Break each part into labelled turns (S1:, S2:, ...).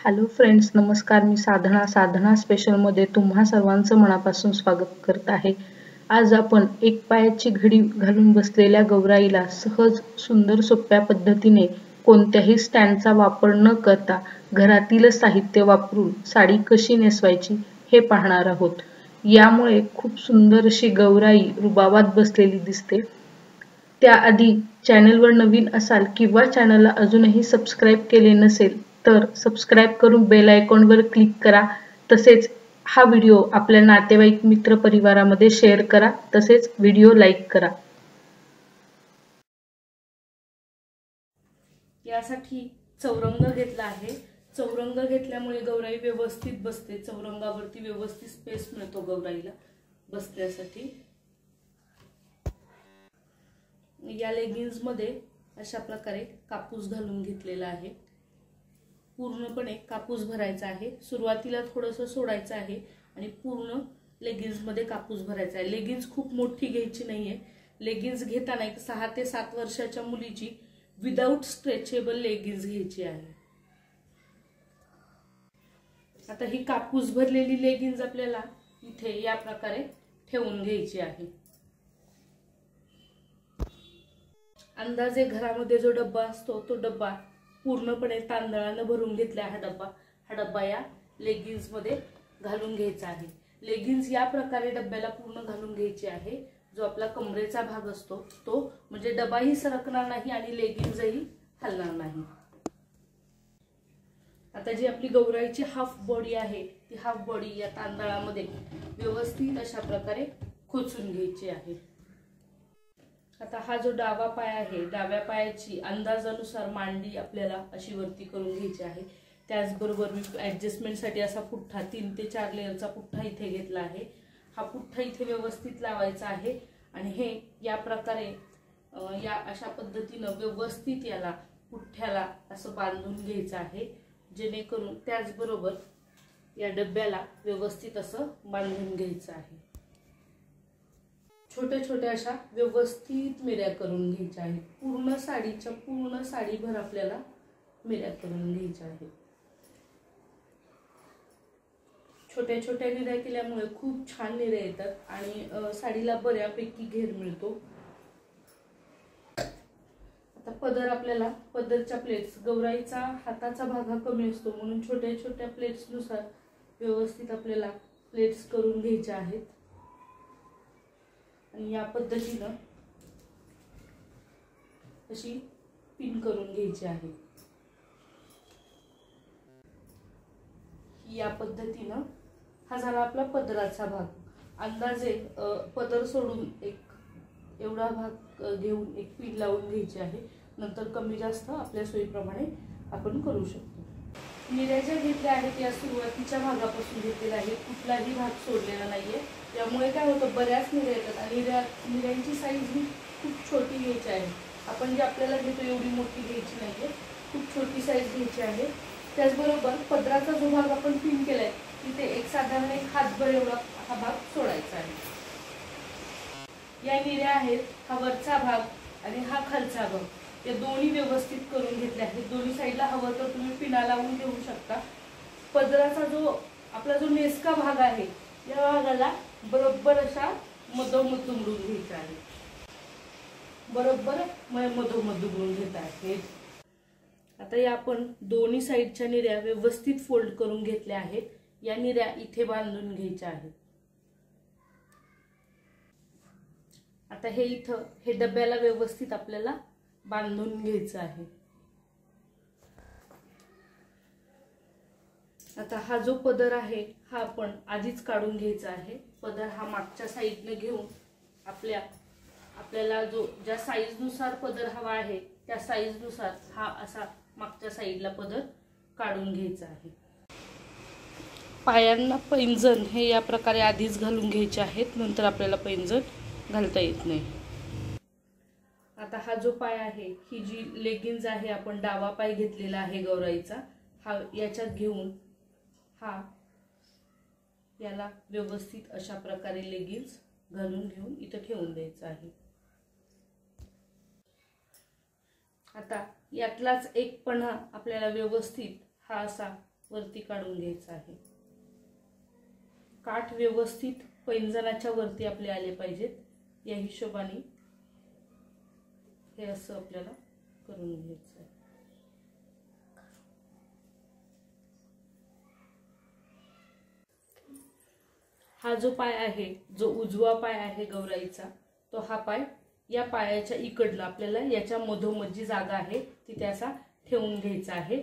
S1: Hello friends, नमस्कार. मी साधना स्पेशलमध्ये तुम्हा सर्वांचं मनापासून स्वागत करत आहे. आज आपण एक पायाची घडी घालून बसलेल्या गौराईला सहज, सुंदर, सोप्या पद्धतीने कोणत्याही स्टँडचा वापर न करता घरातील साहित्य वापरून साडी कशी नेसवायची हे पाहणार आहोत. यामुळे खूप सुंदर अशी गौराई रुबाबात बसलेली दिसते. त्याआधी चॅनलवर नवीन असाल किंवा चॅनलला अजूनही सबस्क्राईब केले नसेल तर सबस्क्राईब करून बेल आयकॉनवर क्लिक करा. तसेच हा व्हिडिओ आपल्या नातेवाईक, मित्र, परिवारामध्ये शेअर करा. तसेच व्हिडिओ लाईक करा.
S2: यासाठी चौरंग घेतला आहे. चौरंग घेतल्यामुळे गौराई व्यवस्थित बसते. चौरंगावरती व्यवस्थित स्पेस मिळतो गौराईला बसण्यासाठी. या लेगिन्स मध्ये अशा प्रकारे कापूस घालून घेतलेला आहे. पूर्णपणे कापूस भरायचा आहे. सुरुवातीला थोडंसं सोडायचं आहे आणि पूर्ण लेगिन्स मध्ये कापूस भरायचा आहे. लेगिन्स खूप मोठी घ्यायची नाहीये. लेगिन्स घेताना एक 6 ते 7 वर्षाच्या मुलीची विदाउट स्ट्रेचेबल लेगिन्स घ्यायची आहे. आता ही कापूस भरलेली लेगिन्स आपल्याला इथे या प्रकारे ठेवून घ्यायची आहे. अंदाजे घरामध्ये जो डब्बा असतो तो डब्बा पूर्णपणे तांदळाने भरून घेतला. हा डब्बा या लेगिन्स मध्ये घालून घ्यायचा आहे. लेगिन्स या प्रकारे डब्याला पूर्ण घालून घ्यायची आहे. जो आपला कमरेचा भाग असतो तो, म्हणजे डबाही सरकणार नाही आणि लेगिन्सही हलणार नाही. आता जी आपली गौराईची हाफ बॉडी आहे ती हाफ बॉडी या तांदळामध्ये व्यवस्थित अशा प्रकारे खोचून घ्यायची आहे. आता हा जो डावा पाय आहे, डाव्या पायाची अंदाजानुसार मांडी आपल्याला अशी वरती करून घ्यायची आहे. त्याचबरोबर मी ऍडजस्टमेंटसाठी असा पुठ्ठा 3 ते 4 लेअरचा पुठ्ठा इथे घेतला आहे. हा पुठ्ठा इथे व्यवस्थित लावायचा आहे आणि हे या प्रकारे या अशा पद्धतीनं व्यवस्थित याला पुठ्ठ्याला असं बांधून घ्यायचं आहे, जेणेकरून त्याचबरोबर या डब्याला व्यवस्थित असं बांधून घ्यायचं आहे. छोट्या छोट्या अशा व्यवस्थित मिऱ्या करून घ्यायच्या आहेत. पूर्ण साडीभर आपल्याला मिऱ्या करून घ्यायच्या आहेत. छोट्या छोट्या निऱ्या केल्यामुळे खूप छान निऱ्या येतात आणि साडीला बऱ्यापैकी घेर मिळतो. आता पदर, आपल्याला पदरच्या प्लेट्स, गौराईचा हाताचा भाग हा कमी असतो म्हणून छोट्या छोट्या प्लेट्स नुसार व्यवस्थित आपल्याला प्लेट्स करून घ्यायच्या आहेत. आणि या पद्धतीनं अशी पिन करून घ्यायची आहे. या पद्धतीनं हा झाला आपला पदराचा भाग. अंदाजे पदर सोडून एक एवढा भाग घेऊन एक पिन लावून घ्यायची आहे. नंतर कमी जास्त आपल्या सोयीप्रमाणे आपण करू शकतो. निऱ्या ज्या घेतल्या आहेत या सुरुवातीच्या भागापासून घेतलेल्या आहे. कुठलाही भाग सोडलेला नाहीये. त्यामुळे काय होतं, बऱ्याच निऱ्या येतात आणि निऱ्यांची साईज ही खूप छोटी घ्यायची आहे. आपण जे आपल्याला घेतो एवढी मोठी घ्यायची नाहीये, खूप छोटी साईज घ्यायची आहे. त्याचबरोबर पदराचा जो भाग आपण पिन केलाय तिथे एक साधारण एक हातभर एवढा हा भाग सोडायचा आहे. या निऱ्या आहेत, हा वरचा भाग आणि हा खालचा भाग, या दोन्ही व्यवस्थित करून घेतले आहेत. दोन्ही साईडला हवं तर तुम्ही पिना लावून घेऊ शकता. पदराचा जो आपला जो नेसका भाग आहे या भागाला बरोबर अशा मधोमध दुमडून घ्यायचा आहे. बरोबर मधोमध दुमडून घेत आहेत. आता या आपण दोन्ही साईडच्या निऱ्या व्यवस्थित फोल्ड करून घेतल्या आहेत. या निऱ्या इथे बांधून घ्यायच्या आहेत. आता हे इथं हे डब्याला व्यवस्थित आपल्याला बांधून घ्यायचं आहे. आता हा जो पदर आहे हा आपण आधीच काढून घ्यायचा आहे. पदर हा मागच्या साईडने घेऊन आपल्याला जो ज्या साईज नुसार पदर हवा आहे त्या साईज नुसार हा असा मागच्या साईडला पदर काढून घ्यायचा आहे. पायांना पैंजण हे या प्रकारे आधीच घालून घ्यायचे आहेत, नंतर आपल्याला पैंजण घालता येत नाही. आता हा जो पाय आहे, ही जी लेगिन्स आहे, आपण डावा पाय घेतलेला आहे गौराईचा, हा याच्यात घेऊन हा याला व्यवस्थित अशा प्रकारे लेगिन्स घालून घेऊन इथं ठेवून द्यायचा आहे. आता यातलाच एक पन्हा आपल्याला व्यवस्थित हा असा वरती काढून घ्यायचा आहे। काठ व्यवस्थित पैंजणाच्या वरती आपले आले पाहिजेत, या हिशोबाने हे असं आपल्याला करून घ्यायचं आहे। हा जो पाय आहे, जो उजवा पाय आहे गौराईचा, तो हा पाय या पायाच्या इकडला आपल्याला याच्या मधोमध जी जागा आहे तिथे असा ठेवून घ्यायचा आहे।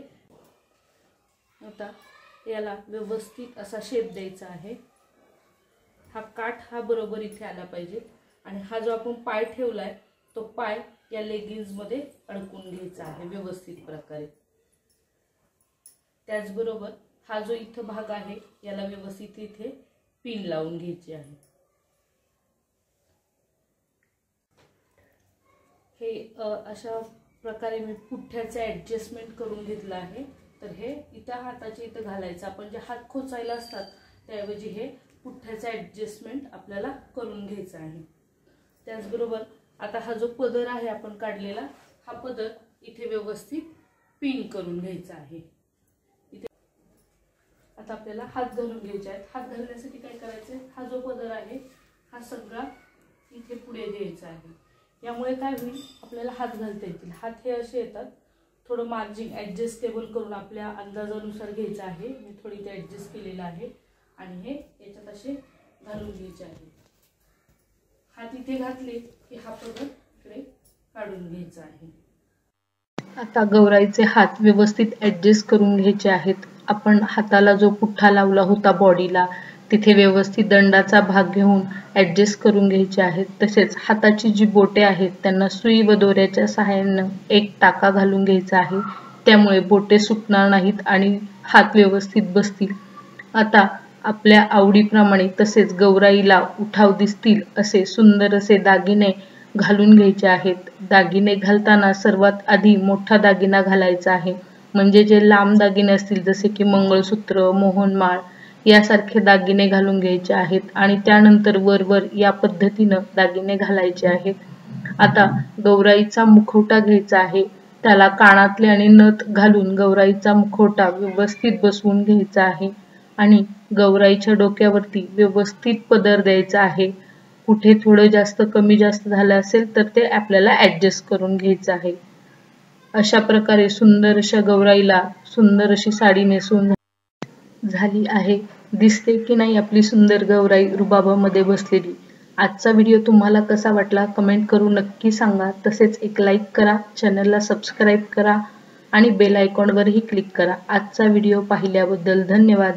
S2: आता याला व्यवस्थित असा शेप द्यायचा आहे। हा काठ हा बरोबर इथे आला पाहिजे आणि हा जो आपण पाय ठेवलाय तो पाय या लेगिन्स मध्ये अडकून घ्यायचा आहे व्यवस्थित प्रकारे। त्याचबरोबर हा जो इथं भाग आहे याला व्यवस्थित इथे पिन लावून घ्यायची आहे। हे अशा प्रकारे मी पुठ्ठ्याचे ॲडजस्टमेंट करून घेतलं आहे। तर हे इथं हाताच्या इथं घालायचं, आपण जे हात खोचायला असतात त्याऐवजी हे पुठ्ठ्याचे ॲडजस्टमेंट आपल्याला करून घ्यायचं आहे। त्याचबरोबर आता हा जो पदर आहे आपण काढलेला, हा पदर इथे व्यवस्थित पिन करून घ्यायचा आहे। इथे आता आपल्याला हात घालून घ्यायचे आहेत। हात घालण्यासाठी काय करायचं, हा जो पदर आहे हा सगळा इथे पुढे द्यायचा आहे। यामुळे काय होईल, आपल्याला हात घालता येतील। हात हे असे येतात, थोडं मार्जिन ॲडजस्टेबल करून आपल्या अंदाजानुसार घ्यायचं आहे। मी थोडी ते ॲडजस्ट केलेलं आहे आणि हे याच्यात असे घालून घ्यायचे आहे। हात इथे घातले की हा पदर इकडे काढून घ्यायचा आहे।
S1: आता गौराईचे हात व्यवस्थित ॲडजस्ट करून घ्यायचे आहेत। आपण हाताला जो पुठ्ठा लावला होता बॉडीला, तिथे व्यवस्थित दंडाचा भाग घेऊन ॲडजस्ट करून घ्यायचे आहेत। तसेच हाताची जी बोटे आहेत त्यांना सुई व दोऱ्याच्या सहाय्याने एक टाका घालून घ्यायचा आहे, त्यामुळे बोटे सुटणार नाहीत आणि हात व्यवस्थित बसतील। आता आपल्या आवडीप्रमाणे तसेच गौराईला उठाव दिसतील असे सुंदर असे दागिने घालून घ्यायचे आहेत। दागिने घालताना सर्वात आधी मोठा दागिना घालायचा आहे, म्हणजे जे लांब दागिने असतील जसे की मंगळसूत्र, मोहनमाळ यासारखे दागिने घालून घ्यायचे आहेत आणि त्यानंतर वर या पद्धतीने दागिने घालायचे आहेत। आता गौराईचा मुखवटा घ्यायचा आहे, त्याला कानातले आणि नथ घालून गौराईचा मुखवटा व्यवस्थित बसवून घ्यायचा आहे आणि गौराईच्या डोक्यावरती व्यवस्थित पदर द्यायचा आहे। कुठे थोडं जास्त कमी जास्त झालं असेल तर ते आपल्याला ॲडजस्ट करून घ्यायचं आहे। अशा प्रकारे सुंदर अशा गौराईला सुंदर अशी साडी नेसवून झाली आहे। दिसते की नाही आपली सुंदर गौराई रुबाबामध्ये बसलेली। आजचा व्हिडिओ तुम्हाला कसा वाटला कमेंट करून नक्की सांगा। तसेच एक लाईक करा, चॅनलला सबस्क्राईब करा आणि बेल आयकॉनवरही क्लिक करा। आजचा व्हिडिओ पाहिल्याबद्दल धन्यवाद।